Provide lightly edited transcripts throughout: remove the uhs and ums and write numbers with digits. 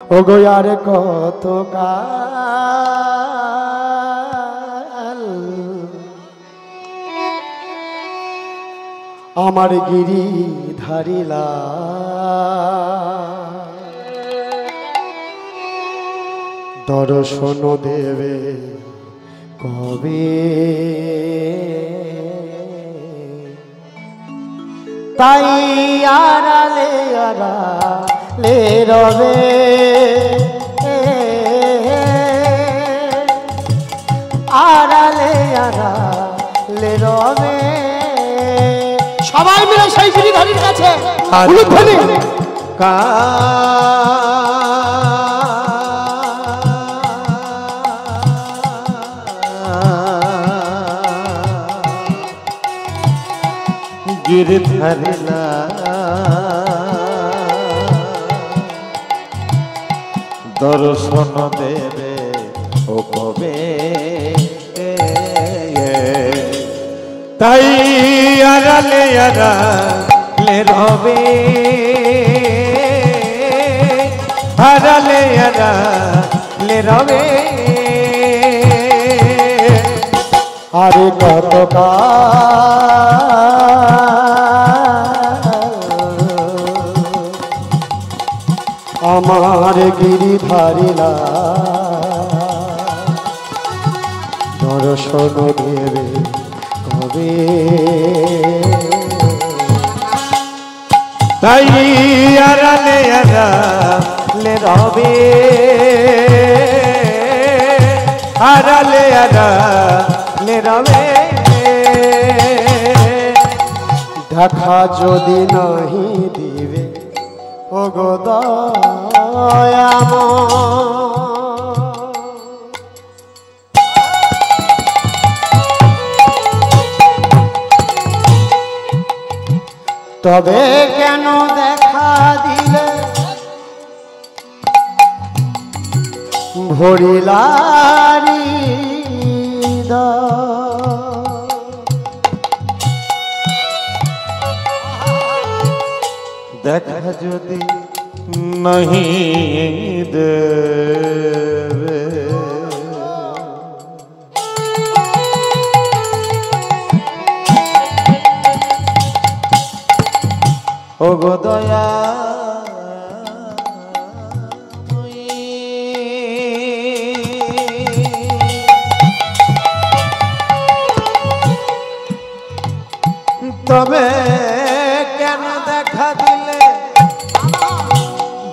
ওগো আর কত কাল আমার গিরি ধারিলা দর্শন দেবে কবে তাই আড়ালে আড়ালে রবে আড়ালে আড়ালে রবে সবাই মিলে সেই গিরিধারীর কাছে উলুধ্বনি गिरधरला दर्शन देवे ओ कबे ताई आराले आराले रबे आराले आराले रबे আরে কত আমার গিরিধারিলা দর্শন দেবে কবে তাই আড়ালে আড়ালে রবে আড়ালে আড়ালে রবে দেখা যদি নাহি দিবে ও গো তবে কেন দেখা দিলে ভরিলারি দেখা যদি नहीं देवे ओ गो दया तबे केन देखा दिले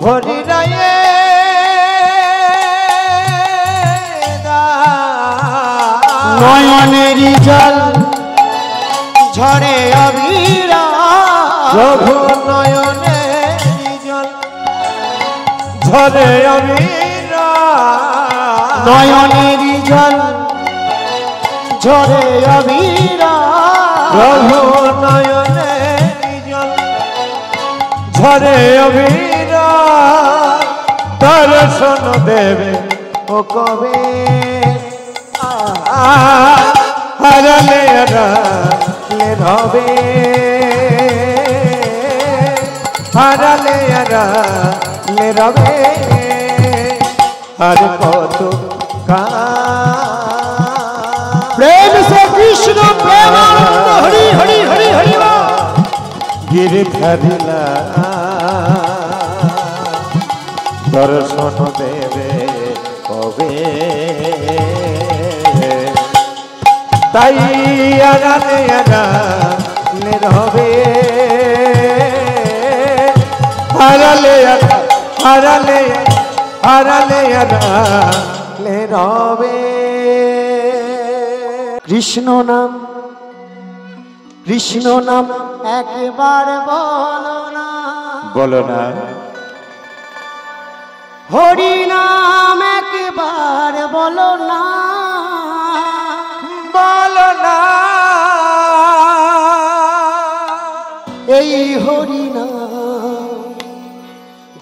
भरी राये নয়নেরই জল ঝরে অবিরা প্রভু নয়নেরই জল ঝরে অবিরা নয়নেরই জল ঝরে অবিরা প্রভু নয়নেরই জল ঝরে অবিরা দর্শন দেবে ও কবে হারালে হারালে রবে হারালে হারালে রবে আর কত প্রেম সে কৃষ্ণ প্রেমানন্দ হরি হরি হরি হরি গিরিধারিলা দর্শন দেবে কবে তাই আড়ালে আড়ালে রবে আড়ালে আড়ালে আড়ালে আড়ালে রবে কৃষ্ণ নাম একবার বলো না হরি নাম একবার বলো না বলো না এই হরি নাম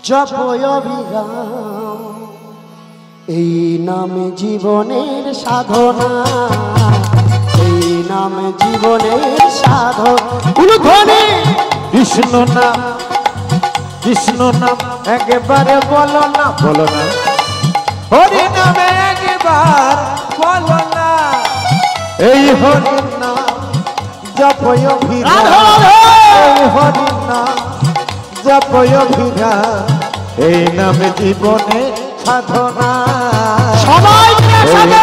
জপ অবিরাম এই নাম জীবনের সাধনা এই নাম জীবনের সাধনা কৃষ্ণ নাম কৃষ্ণ নাম একবারে বলো না, বলো না। হরি নামে একবার বলো না, এই হরি নাম জপয় ভিড়া, এই হরি নাম জপয় ভিড়া, এই নামে জীবনে সাধনা। সবাই সাধনা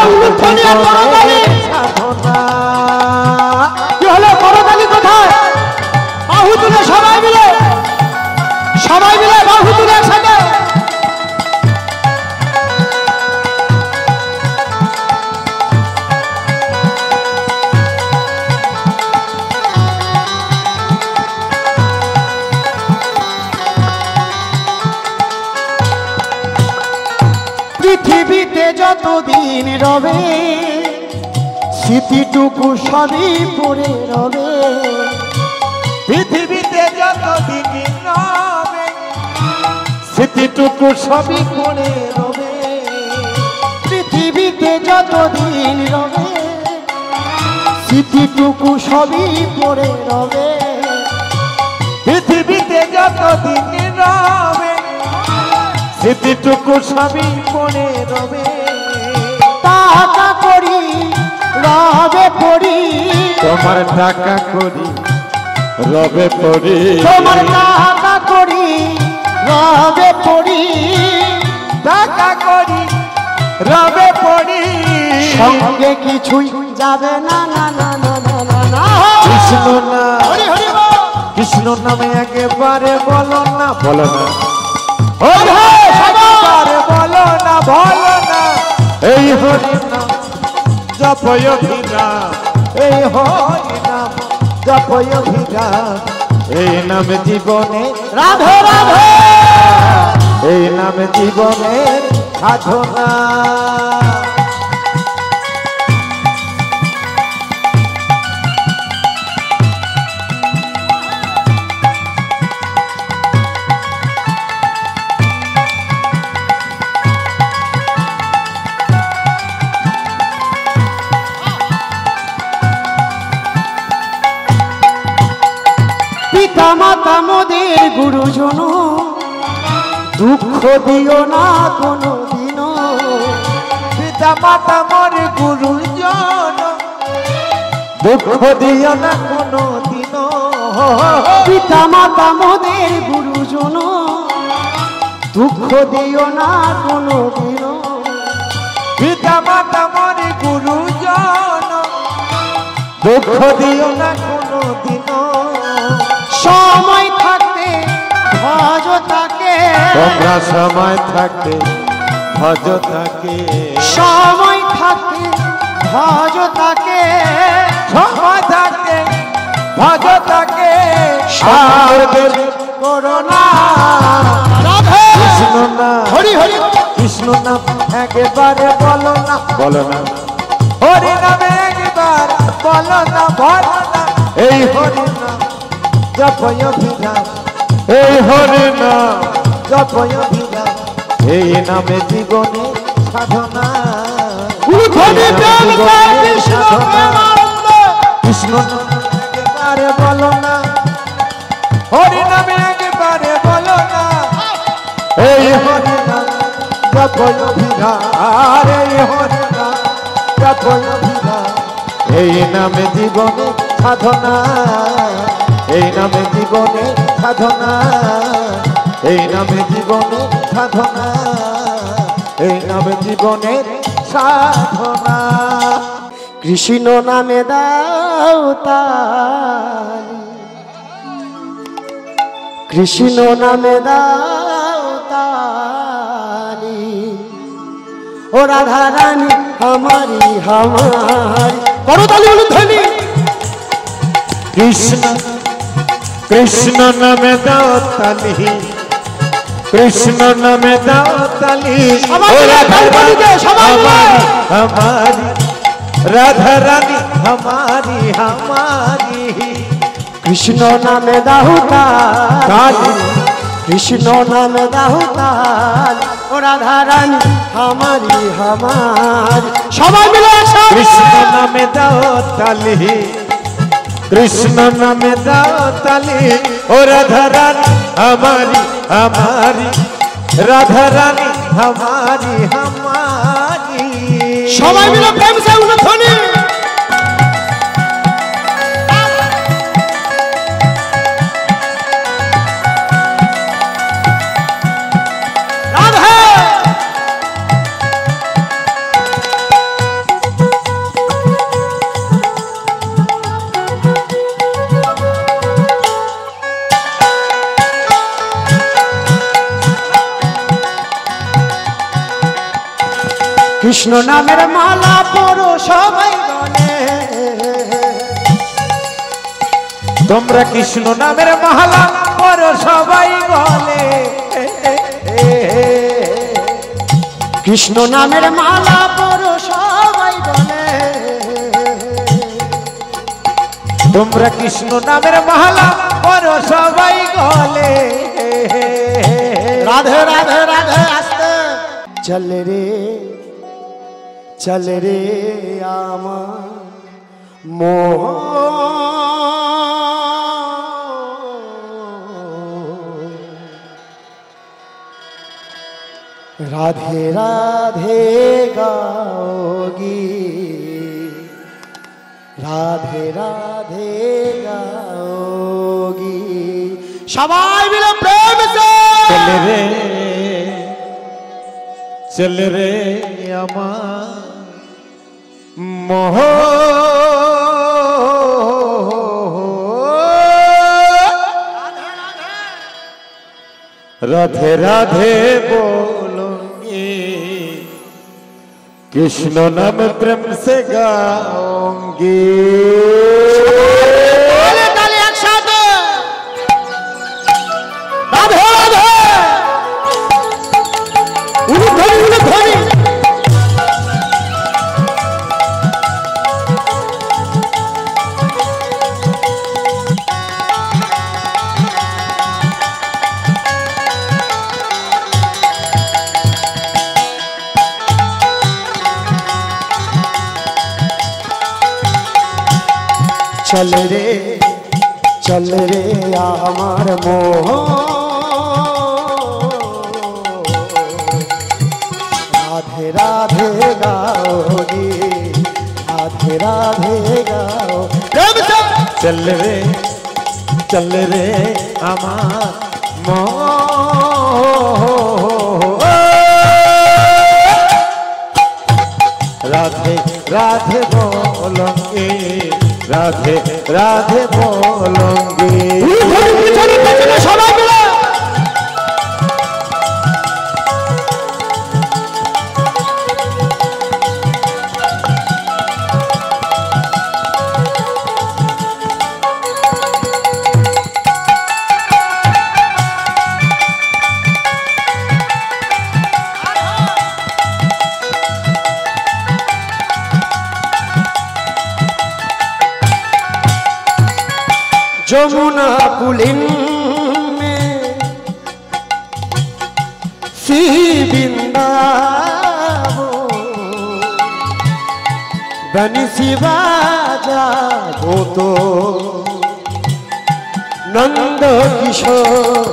কি হলো? করতালি কোথায়? বাহু তুলে সবাই মিলে, সবাই মিলে বাহু তুলে একসাথে। পৃথিবীতে যতদিন রবে স্মৃতিটুকু সবই পড়ে রবে। পৃথিবীতে যতদিন রবে স্মৃতিটুকু সবই পড়ে রবে। পৃথিবীতে যতদিন রবে স্মৃতিটুকু সবই পড়ে রবে। পৃথিবীতে যতদিন রবে স্মৃতিটুকু সবই পড়ে রবে। টাকা করি রবে পড়ি, তোমার টাকা করি রবে পড়ি, তোমার টাকা করি রবে পড়ি, টাকা করি রবে পড়ি। সঙ্গে কিছুই যাবে না, না না না না না না। কৃষ্ণ না, হরি হরি বল। কৃষ্ণ নামে একবারে বলো না, বলো না। হরি হরি একবারে বলো না, বলো না। এই হরি নাম জপয় ভিড়া, এই হরি নাম জপয় ভিড়া, এই নামে জীবনে রাধে রাধে। এই নামে জীবনের সাধনা। পিতা মাতা মোদের গুরুজন, দুঃখ দিও না কোনো দিনও। পিতা মাতা মোর গুরুজন, দুঃখ দিও না কোনো দিন। পিতা মাতা মোদের গুরুজন, দুঃখ দিও না কোনো দিনও। পিতা মাতা মোর গুরুজন, দুঃখ দিও না কোনো দিন। সময় থাকতে ভজ তাকে, তোমরা সময় থাকতে ভজ তাকে, সময় থাকতে ভজ তাকে, সময় থাকতে ভজ তাকে। সাধের করোনা। রাধে কৃষ্ণ না, হরি হরি কৃষ্ণ নাম একবারে বলো না, বলো না। হরি নামে একবার বলো না, বলো না। এই হরি নাম জপয় ভিড়া, এই হরি নাম জপয় ভিড়া, এই নামে জীবনে সাধনা। গুরুধনী প্রেম জয় কৃষ্ণ প্রেমানন্দ। কৃষ্ণ নাম একবারে বলো না, হরি নামে একবারে বলো না। এই হরি নাম জপয় ভিড়া, এই হরি নাম জপয় ভিড়া, এই নামে জীবনে সাধনা। এই নামে জীবনে সাধনা, এই নামে জীবনে সাধনা, এই নামে জীবনের সাধনা। কৃষ্ণ নামে দাও তালি, কৃষ্ণ নামে দাও তালি। ও রাধা রানী हमारी हमारी করতালি বলুন ধনী। কৃষ্ণ কৃষ্ণ নামে দাও তালি, কৃষ্ণ নামে দাও তালি। সবাই মিলে তালি বাজিয়ে, সবাই মিলে। हमारी राधा रानी हमारी हमारी। কৃষ্ণ নামে দাও তালি, কৃষ্ণ নামে দাও তালি। ও রাধা রানী हमारी हमारी সবাই মিলে একসাথে। কৃষ্ণ নামে দাও তালি, কৃষ্ণ নামে দাও তালি। ও রাধা রানী हमारी हमारी राधा रानी हमारी हमारी সবাই মিলে প্রেম সে উলুধ্বনি কৃষ্ণ নামের মালা পরো সবাই গলে তোমরা কৃষ্ণ নামের মালা পরো সবাই গলে কৃষ্ণ নামের মালা পরো সবাই গলে তোমরা কৃষ্ণ নামের মালা পরো সবাই গলে রাধে রাধে রাধে আসতে চল রে আমার মোহ রাধে রাধে গাওগি রাধে রাধে গাওগি সবাই মিলে প্রেম সে চল রে আমার মোহ राधे राधे बोलूंगी कृष्ण नाम प्रेम से गाऊंगी चल रे आमार मोह राधे राधे गाओगी राधे राधे गाओ चल रे आमार मोह राधे राधे बोलूंगी राधे राधे बोलूंगी যমুনা পুলিন में सी बिंदावो बंसी बाजा वो तो नंद किशोर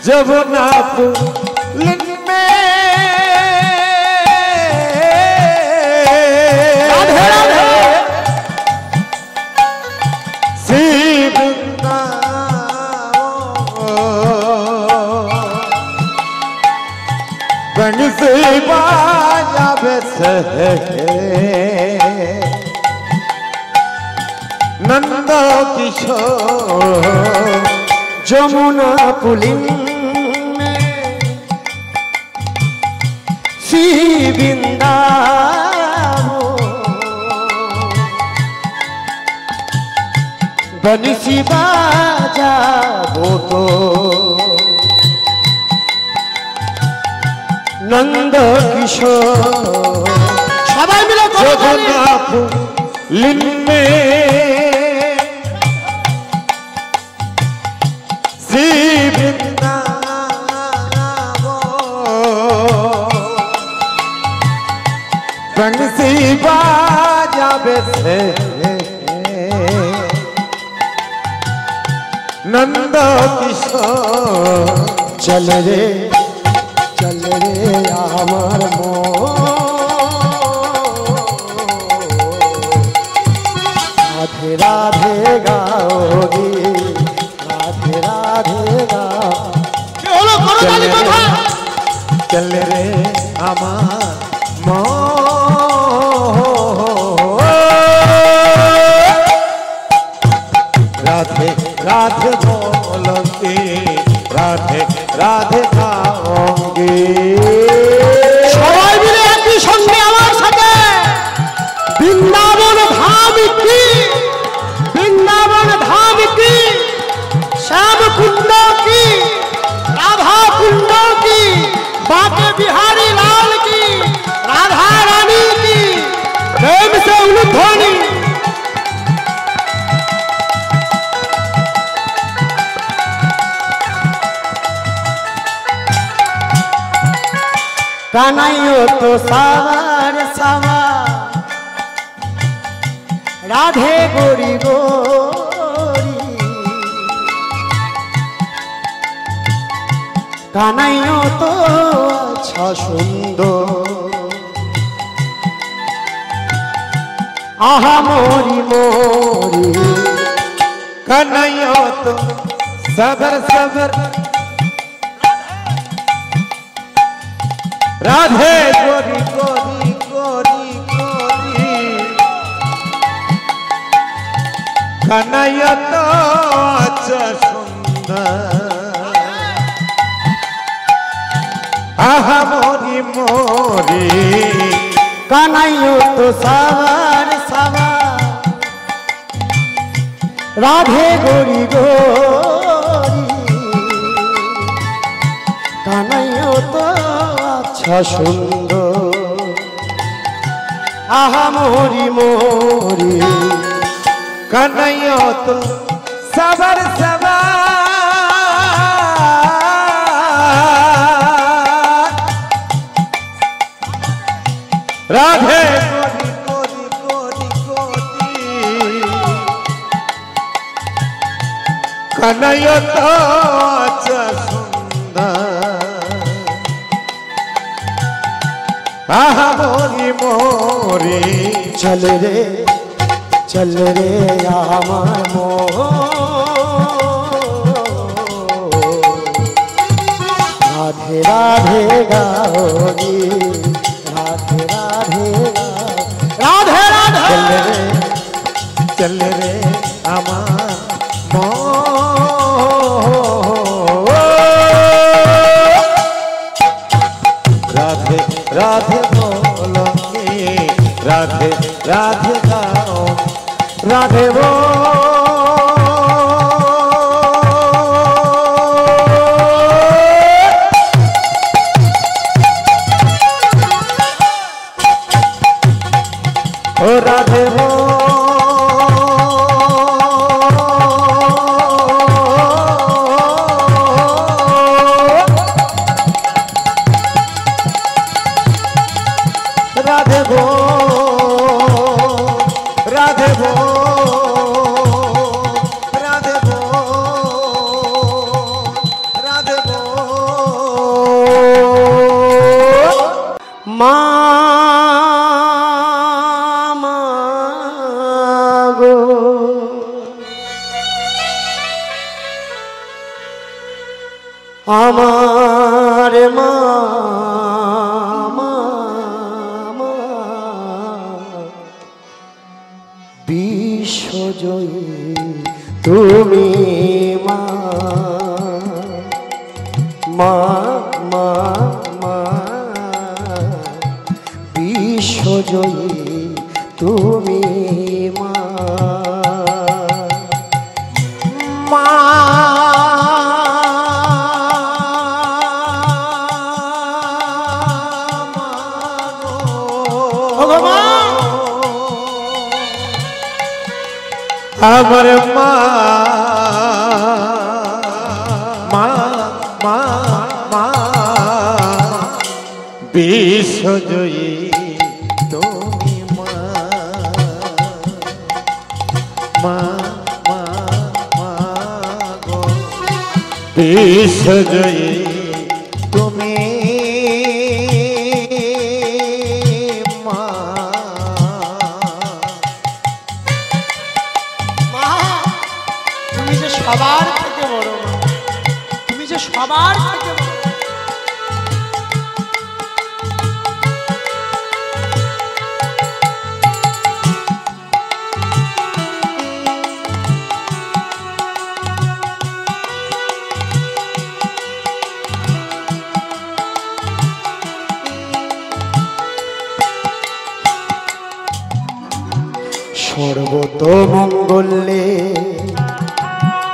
जमुना पुलिन में बंसी बाजा बसे नंद किशोर যমুনা পুলিন में सी बिंदावो बंसी बाजा वो तो नंद किशोर सबाई मिले जमुना पुलिन में सी बिंदावो बंसी बाजा बसे नंद किशोर चल रे आमार मन राधे राधे गाओगी राधे राधे गाओ चल रे आमार मन राधे राधे बोलोगे राधे राधे गाओगे সবাই মিলে একই সঙ্গে আমার সাথে বৃন্দাবন ধাম কি শ্যাম কুণ্ড কি রাধা কুণ্ড কি बाके बिहारी लाल की राधा रानी की प्रेम से उलूध्वनि कानाइयो तो सावर सावर राधे गोरी गोरी कानाइयो तो अच्छा सुंदर आहा मोरी मोरी कन्हैया तो सबर सबर राधे गोरी गोरी गोरी गोरी कन्हैया तो अच्छा सुंदर आहा मोरी मोरी कानाइयो तो सवार सवार राधे गोरी गोरी कानाइयो तो अच्छा सुंदर आहा मोरी मोरी कन्हैया तो सबर सबर राधे गोरी गोरी गोरी गोरी कन्हैया तो अच्छा सुंदर आहा मोरी मोरी चल रे आमार मोह राधे राधे गाओगी राधे राधे राधे राधे चल रे आमार राधे राधे बोलोगे राधे राधे गाओ राधे वो राधे वो राधे वो राधे वो राधे वो राधे वो मागो আমার মা বিশ্বজয়ী তুমি মা মা মা মা বিশ্বজয়ী তুমি মা মা আমার মা মা মা মা বিশ্বজয়ী তুমি মা মা মা মা গো বিশ্বজয়ী তুমি মা। মা তুমি যে সবার থেকে বড় মা, তুমি যে সবার থেকে বড়। সর্বতমঙ্গলে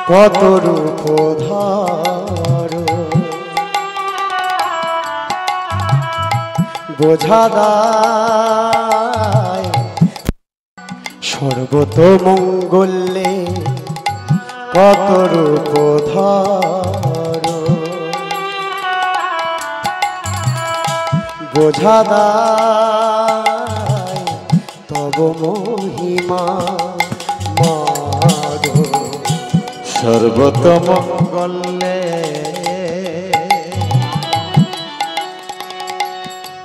কত রূপ ধারো, বোঝা দায়। সর্বতমঙ্গলে কত রূপ ধারো, বোঝা দায় তব মহিমা মাগো। সর্বতমঙ্গলে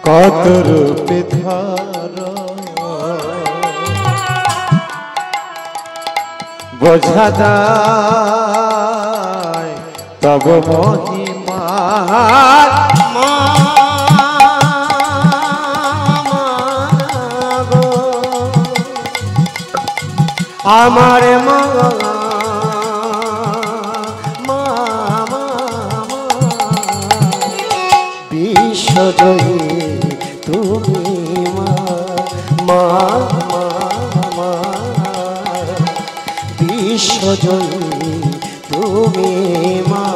কত রূপে ধর, বোঝা যায় তব মহিমা আমার মা। বিশ্বজয়ী তুমি মা, মা। বিশ্বজয়ী তুমি মা,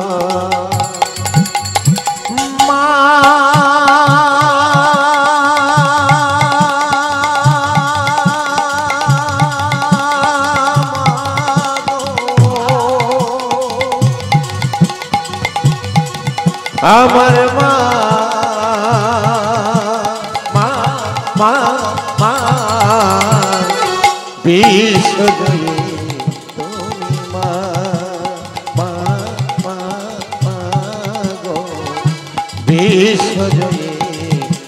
মা। আমার মা, মা, মা, মা। বিশ্বজয়ী তুমি মা, মা, মা, মা গো। বিশ্বজয়ী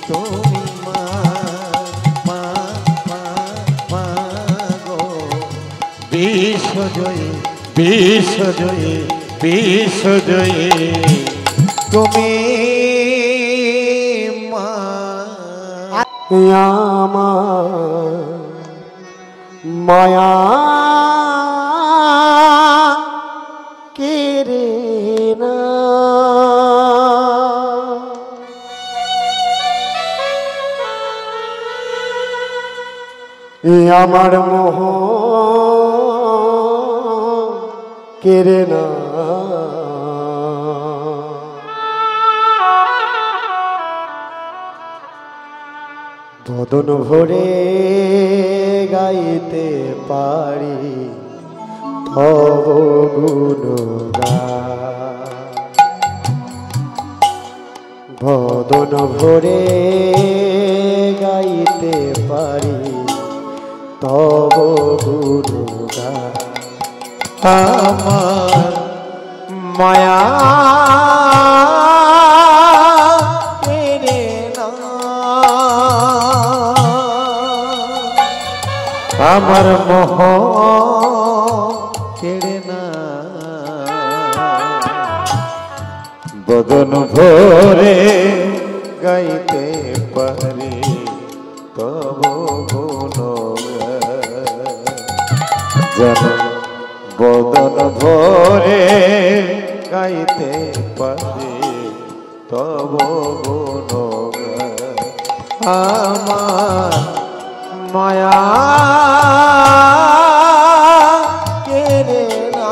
তুমি মা, মা, মা, মা গো। বিশ্বজয়ী, বিশ্বজয়ী, বিশ্বজয়ী তুমি মা। আমার মায়া কেড়ে না, আমার মোহ কেড়ে না। বদন ভরে গাইতে পারি তব গুণগান, বদন ভরে গাইতে পারি তব গুণগান। আমার মায়া আমার মোহ কেড়ে না। বদন ভরে গাইতে পারি তব গুণগান, বদন ভরে গাইতে পারি তব গুণগান। আমার মায়া কেড়ে না।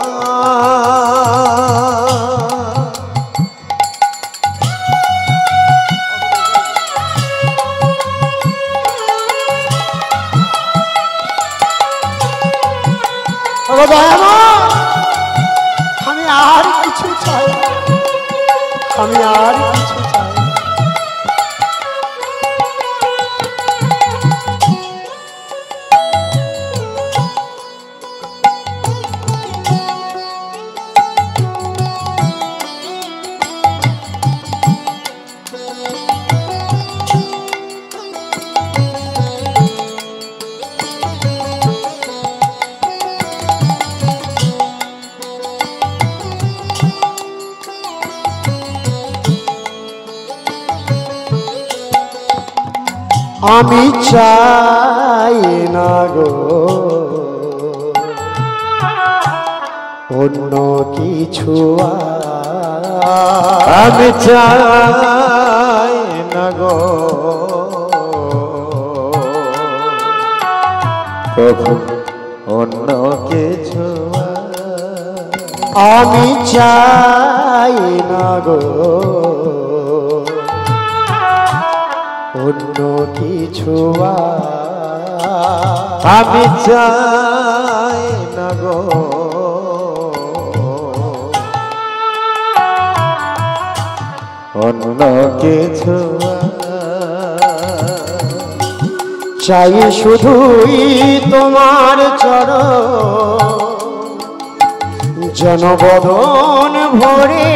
আমি আর কিছু চাই, আমি আর কিছু চাই। আমি চাই না গো অন্য কিছু আমি চাই না গো প্রভু অন্য কিছু আমি চাই না গো অন্য কিছু আমি চাই না গো অন্য কিছু চাই শুধুই তোমার চরণ জনবদন ভরে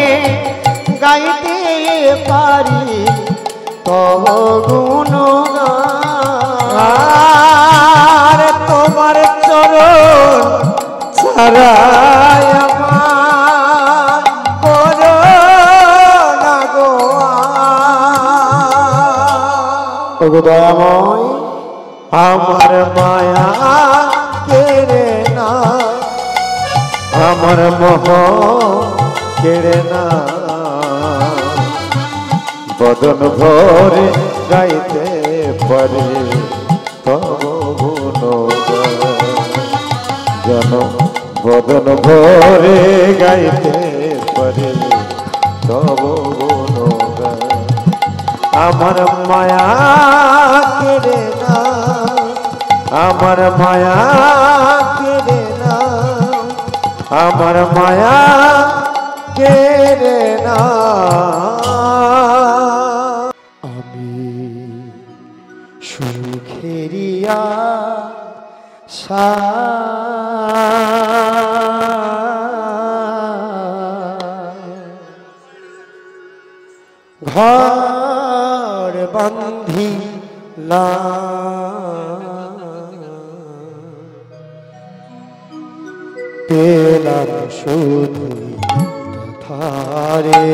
গাইতে পারি তব গুণগান তোমার চরণ ছাড়াই আমার করো না গো ওগো দয়াময় আমার মায়া কেড়ে না আমার মোহ কেড়ে না বদন ভরে গাইতে পারে তব গুণগান যেন বদন ভরে গাইতে পারে তব গুণগান আমার মায়া কেড়ে না আমার মায়া কেড়ে না আমার মায়া কেড়ে না আমি সুখেরিয়া ঘর বান্ধিলা পেলাম শুধু ব্যথারে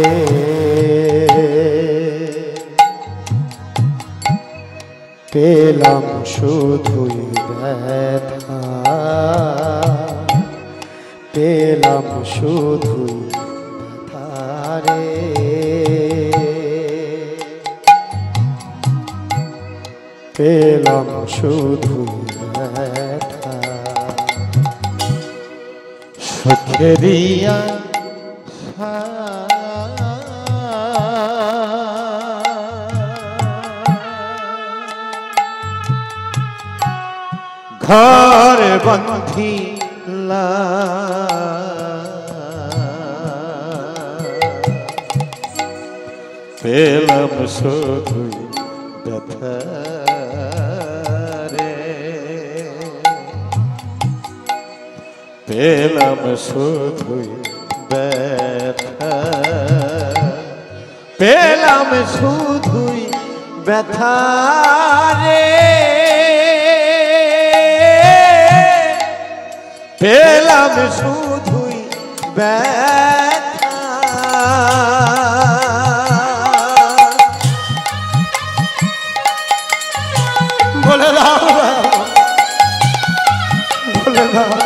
পেলাম শুধুই ব্যথা পেলাম শুধুই ব্যথারে পেলাম শুধুই ব্যথা সুখেরিয়া ঘর বন্ধিলা পেলাম শুধু ব্যথা রে পেলাম শুধু ব্যথা পেলাম শুধুই ব্যথা রে পেলাম শুধুই ব্যথা বলে দাও বলে দাও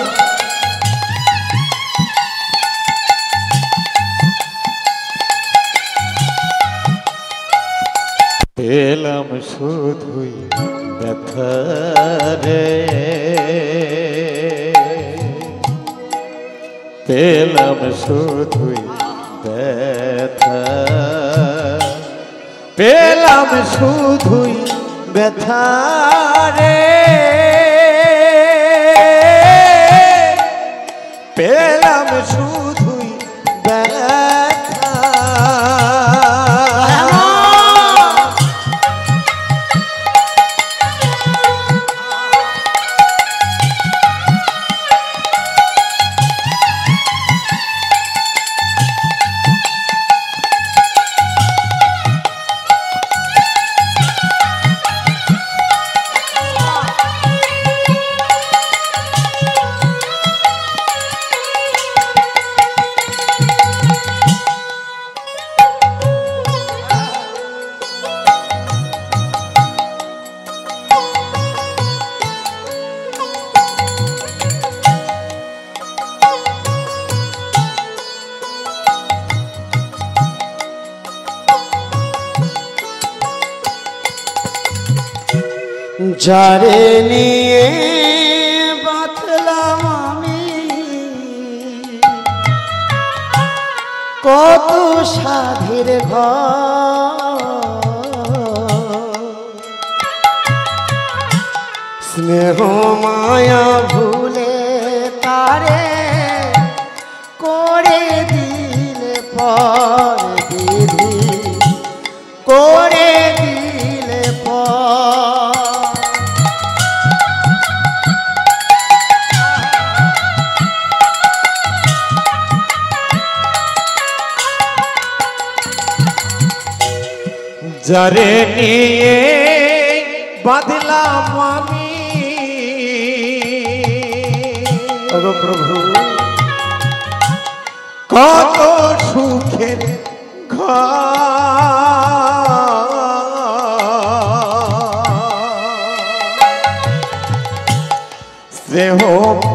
পেলাম শুধুই ব্যথা রে পেলাম শুধুই ব্যথা পেলাম শুধুই ব্যথা রে পেলাম শুধুই ব্যথা যারে নিয়ে বাঁধলাম আমি কত সাধের ঘর, স্নেহ মায়া ভুলে তারে করে দিলে পর বিধি, করে দিলে পর। যারে নিয়ে বাঁধলাম আমি প্রভু কত সুখের স্নেহ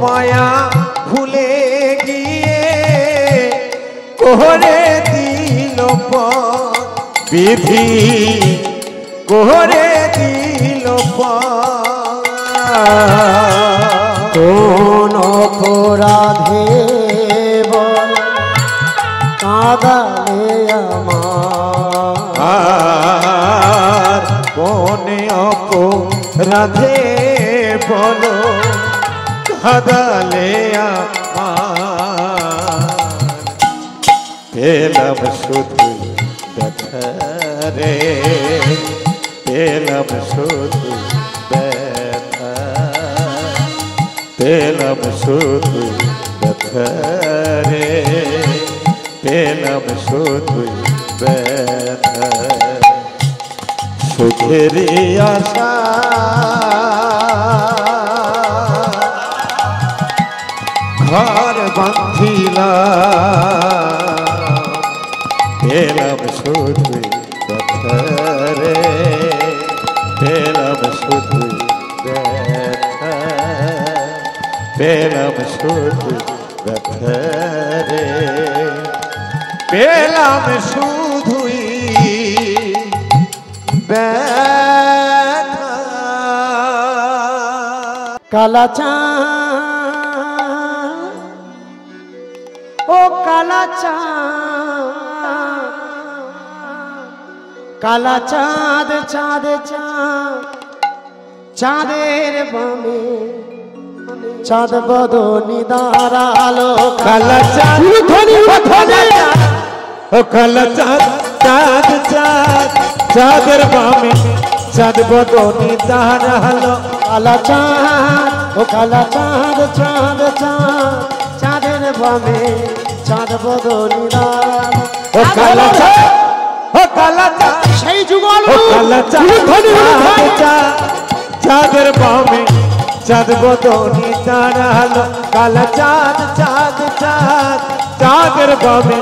মায়া ভুলে গিয়ে করে দিল বিধি, করে দিল কোন অপরাধে বল কাঁদালে আমার, কোন অপরাধে বলো কাঁদালে আমার, পেলাম শুধু ব্যথা রে, পেলাম শুধু ব্যথা, পেলাম শুধু ব্যথা রে, পেলাম শুধু ব্যথা। সুখের আশা ঘর বাঁধিলাম, পেলাম শুধু ব্যথা রে, পেলাম শুধু ব্যথা, পেলাম শুধু ব্যথা রে, পেলাম শুধুই ব্যথা। কালা চাঁদ ও কালা চাঁদ, কালা চাঁদ চাঁদ চাঁদ, চাঁদের বামে চাঁদ বদনি দাঁড়ালো, কালা চাঁদ ও কালা চাঁদ চাঁদ চাঁদ, চাঁদের বামে চাঁদ বদনি দাঁড়ালো, কালা চাঁদ ও কালা চাঁদ চাঁদ চাঁদ, চাঁদের বামে চাঁদ বদনি দাঁড়ালো। ও কালা চাঁদ ও কালা চাঁদ, সেই যুগল ও কালা চাঁদ চাঁদ, চাঁদের বামে চাঁদ বদনি দাঁড়ালো, কালা চাঁদ চাঁদ চাঁদ, চাঁদের বামে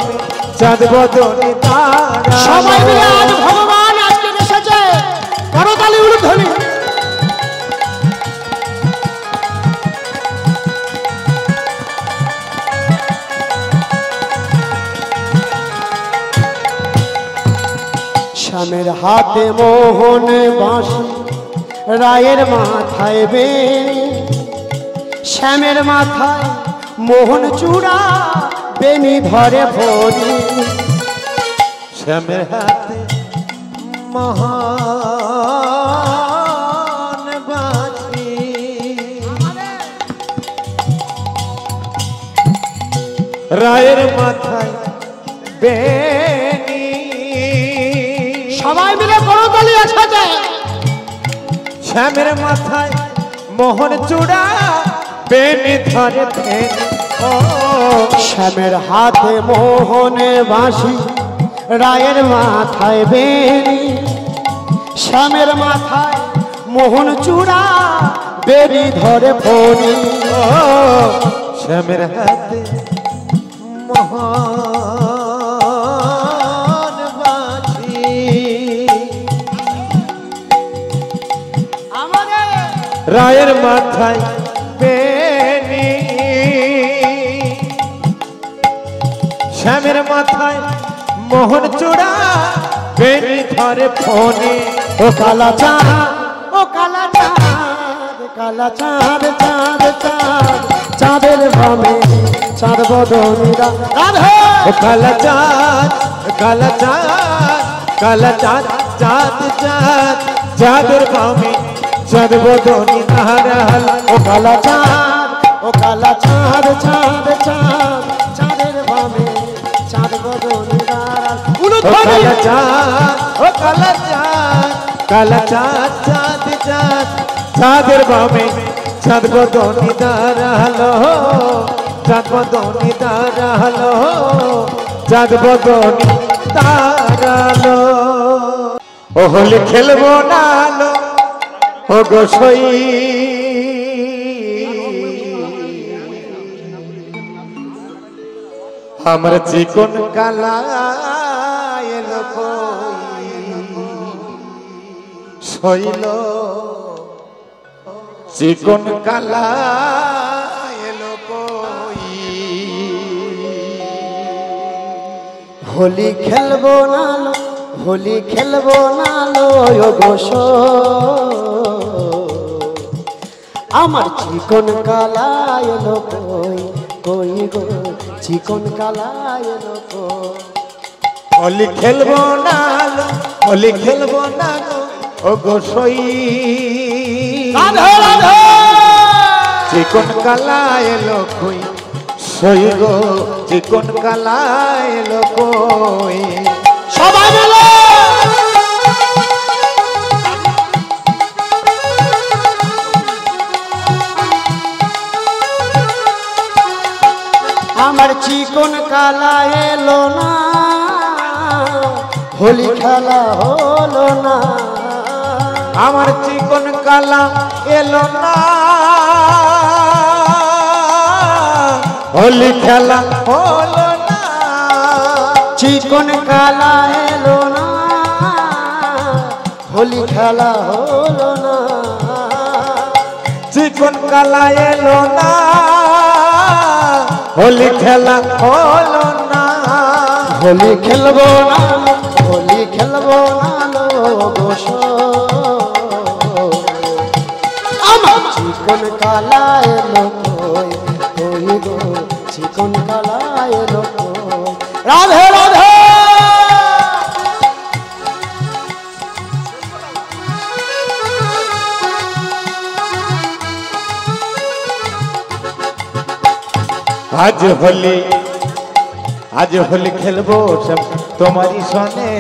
চাঁদ বদনি দাঁড়ালো। সবাই মিলে আজ ভগবান আজকে এসেছে, করতালি উলুধ্বনি। শ্যামের হাতে মোহন বাঁশি, রায়ের মাথায় বেনি, শ্যামের মাথায় মোহন চূড়া, বেনি ধরে ভরি। শ্যামের হাতে মহান বাঁশি, রায়ের মাথায় বেনি, সবাই মিলে করতালি একসাথে। শ্যামের মাথায় মোহন চূড়া, বেনি ধরে ফেনি। ও শ্যামের হাতে মোহনে বাঁশি, রায়ের মাথায় বেনি, শ্যামের মাথায় মোহন চূড়া, বেনি ধরে ফণি। ও শ্যামের হাতে মহান বাঁশি, রায়ের মাথায় বেনি, শ্যামের মাথায় মোহন চূড়া, বেনি ধরে ফণি। ও কালা চাঁদ ও কালা চাঁদ কালা চাঁদ চাঁদ চাঁদ চাঁদের বামে চাঁদ বদনীরা রাধে ও কালা চাঁদ কালা চাঁদ কালা চাঁদ চাঁদ চাঁদ চাঁদের বামে চাঁদ বদনী নাহারাল ও কালা চাঁদ চাঁদ চাঁদ চাঁদের বামে চাঁদ বদনীরা ও কালা চাঁদ ও কালা চাঁদ কালা চাঁদ চাঁদ চাঁদ চাঁদের বামে চাঁদ বদনী দাঁড়ালো চাঁদ বদনী দাঁড়ালো চাঁদ বদনী দাঁড়ালো ও হোলি খেলবো না লো ও গোসই আমার চিকন কালা এলো শৈল চিকন কালা এলো হোলি খেলবো না লো হোলি খেলবো না লো গোস আমার চিকন কালা এলো কই কই গো চিকন কালা এলো কই হোলি খেলবো না লো হোলি খেলবো না গো ও গোসই রাধে রাধে চিকন কালা এলো কই সই গো চিকন কালা এলো কই সবাই মিলে আমার চিকন কালা এলো না হোলি খেলা হলো না আমার চিকন কালা এলো না হোলি খেলা হলো না চিকন কালা এলো না হোলি খেলা হলো না চিকন কালা এলো না হোলি খেলা হলো না হোলি খেলবো না হোলি খেলবো না গোস আমার চিকন কালা এলো কই কই গো চিকন কালা এলো কই রাধে রাধে আজ হোলি খেলবো তোমারই সনে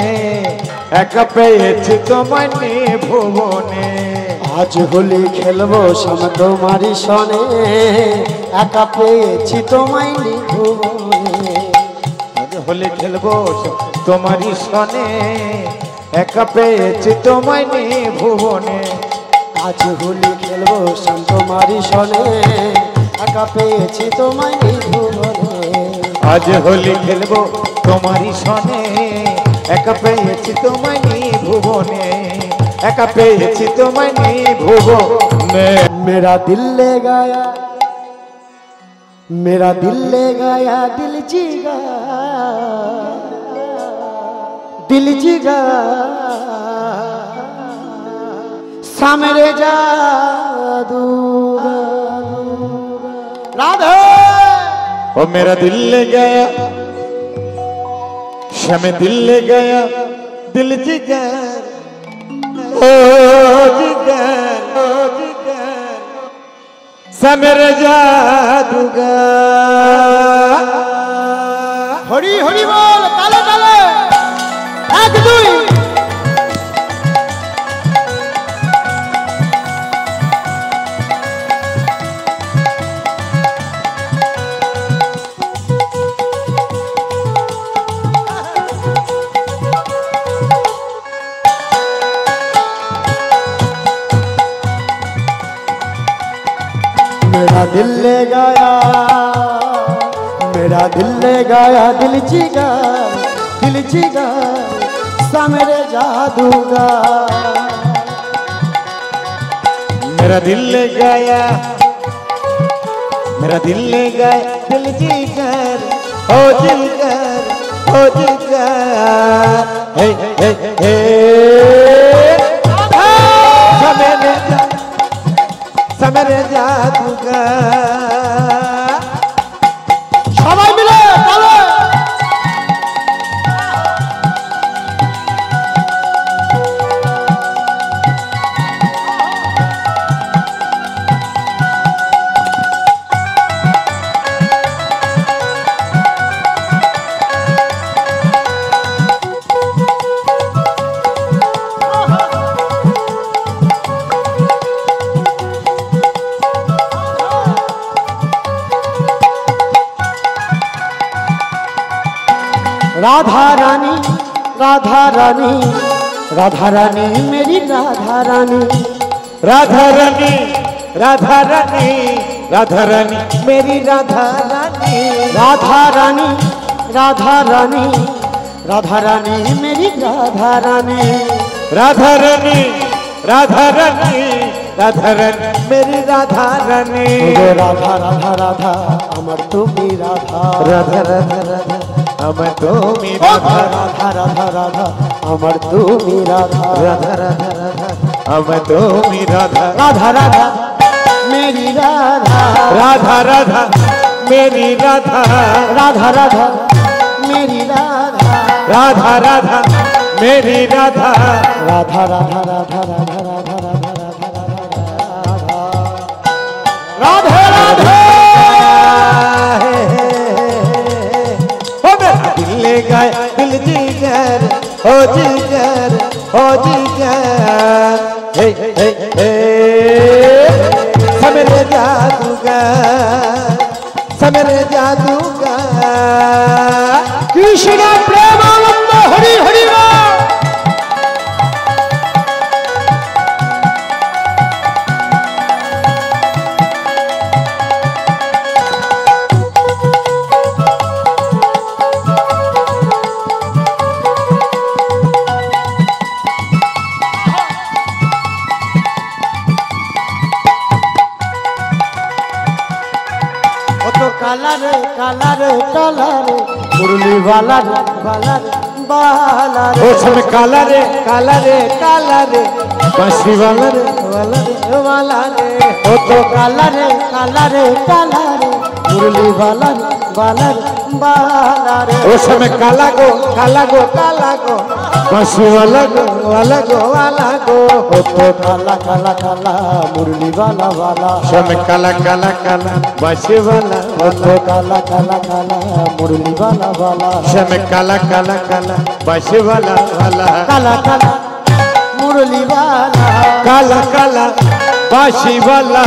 একা পেয়েছি তোমার ভুবনে আজ হোলি খেলবো শ্যাম তোমারই সনে একা পেয়েছি তোমায় ভুবনে আজ হোলি খেলবো তোমারই সনে একা পেয়েছি তোমায় ভুবনে আজ হোলি খেলবো শ্যাম তোমারই সনে একা পেয়েছি তোমায় ভুবনে আজ হোলি খেলবো তোমারই সনে একা পেয়েছি তোমায় ভুবনে একা পেয়েছি তোমায় ভুবনে मेरा दिल ले गया दिल जीगा सामरे जादूगा राधे ओ मेरा दिल ले गया शमे दिल ले गया दिल जिगर ओ जिगर समेर जादूगर हरी हरी बोल ताले ताले एक दुई मेरा दिल ले गया दिल जीगा सामरे जादूगा मेरा दिल ले गया दिल जिगर ओ जिगर हे हे हे राधा रानी राधा रानी राधा रानी मेरी राधा रानी राधा रानी राधा रानी राधा रानी मेरी राधा रानी राधा रानी राधा रानी राधा रानी मेरी राधा रानी राधा रानी राधा रानी राधा रानी मेरी राधा रानी राधा राधा राधा अमर तुम्ही राधा राधा राधा राधा अमर तुम्ही राधा राधा राधा राधा अमर तुम्ही राधा राधा राधा राधा अमर तुम्ही राधा राधा राधा मेरी राधा राधा राधा मेरी राधा राधा राधा मेरी राधा राधा राधा मेरी राधा राधा राधा राधा राधा राधा राधा राधा राधे राधे दिल ले गए दिल जिगर हो जिगर हो जिगर हे हे हे समरे जादूगर कृष्ण प्रेमानंद हरि हरि काला रे काला रे काला रे मुरली वाला रे वाला रे बाला रे ओ समय काला रे काला रे काला रे बांसुरी वाला रे वाला रे ओ तो काला रे काला रे काला रे मुरली वाला रे वाला रे बाला रे ओ समय काला गो बांसुरी वाला गो वाला गो ओ तो काला काला काला मुरली वाला वाला समय काला काला काला बांसुरी वाला ओ तो काला काला काला मुरली वाला वाला समय काला काला काला बांसुरी वाला काला काला मुरली वाला काला काला बांसुरी वाला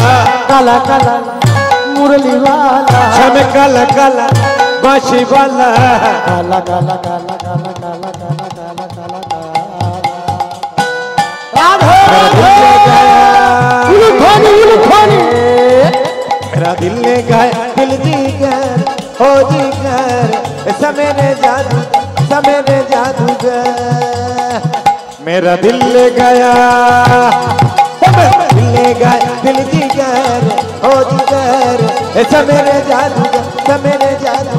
काला काला मुरली वाला समय काला काला बांसुरी वाला काला काला काला काला काला काला काला काला मेरा दिल ले गया दिल जिगर हो जिगर समेरे जादूगर मेरा दिल ले गया दिल जिगर हो जिगर समेरे जादूगर